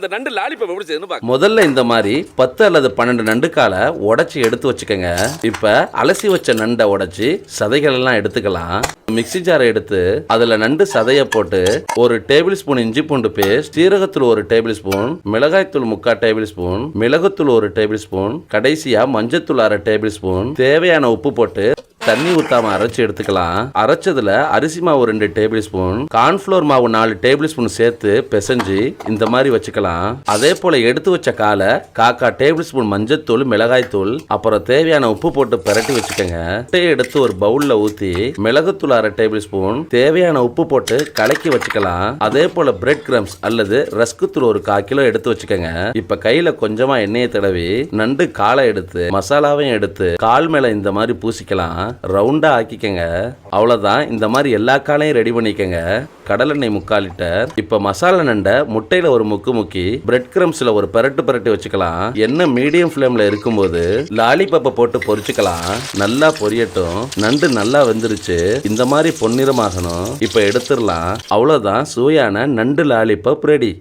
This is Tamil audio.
அந்த நண்டு லாலிபப் எப்படி செய்யணும் பாக்க. முதல்ல இந்த மாதிரி 10 அல்லது 12 நண்டுக்கால உடைச்சி எடுத்து வச்சுக்கோங்க. இப்ப அலசி வச்ச நண்டை உடைச்சி சதைகள் எல்லாம் எடுத்துக்கலாம். மிக்ஸி ஜாரை எடுத்து அதுல நண்டு சதைய போட்டு 1 டேபிள் ஸ்பூன் இஞ்சி பூண்டு பேஸ்ட், சீரகத்தூள் 1 டேபிள் ஸ்பூன், மிளகாய்த்தூள் 3/4 டேபிள் ஸ்பூன், மிளகுத்தூள் 1 டேபிள் ஸ்பூன், கடைசியா மஞ்சத்தூள் 1/2 டேபிள் ஸ்பூன், தேவையான உப்பு போட்டு தண்ணி ஊத்தாம அரைச்சு எடுத்துக்கலாம். அரைச்சதுல அரிசி மாவு 2 டேபிள் ஸ்பூன், கார்ன்ஃப்ளோர் மாவு 4 டேபிள் ஸ்பூன் சேர்த்து பிசைஞ்சு இந்த மாதிரி வச்சுக்கலாம். அதே போல எடுத்து வச்ச காலை 1/4 டேபிள் ஸ்பூன் மஞ்சத்தூள், மிளகாய்த்தூள், அப்புறம் தேவையான உப்பு போட்டு பிரட்டி வச்சுக்கோங்க. முட்டையை எடுத்து ஒரு பவுல்ல ஊத்தி மிளகுத்தூள் 1/2 டேபிள் ஸ்பூன், தேவையான உப்பு போட்டு கலக்கி வச்சுக்கலாம். அதே போல பிரெட் கிரம்ஸ் அல்லது ரஸ்கு தூள் 1/4 கிலோ எடுத்து வச்சுக்கோங்க. இப்ப கையில கொஞ்சமா எண்ணெயை தடவி நண்டு காலை எடுத்து மசாலாவையும் எடுத்து கால் மேல இந்த மாதிரி பூசிக்கலாம். ரவுண்டா ஆக்கிக்கங்க. அவ்வளவுதான். இந்த மாதிரி எல்லா காலையும் ரெடி பண்ணிக்கங்க. கடலெண்ணெய் 3/4 லிட்டர். இப்ப மசாலா நண்டை முட்டையில ஒரு முக்கி பிரெட் கிரம்ஸ்ல ஒரு பரட்டு வச்சுக்கலாம். எண்ணெய் மீடியம் ஃப்ளேம்ல இருக்கும்போது லாலிபப்பை போட்டு பொரிச்சுக்கலாம். நல்லா பொரியட்டும். நண்டு நல்லா வெந்துருச்சு. இந்த மாதிரி பொன்னிறமாகணும். இப்ப எடுத்துடலாம். அவ்வளவுதான். சுவையான நண்டு லாலிபப் ரெடி.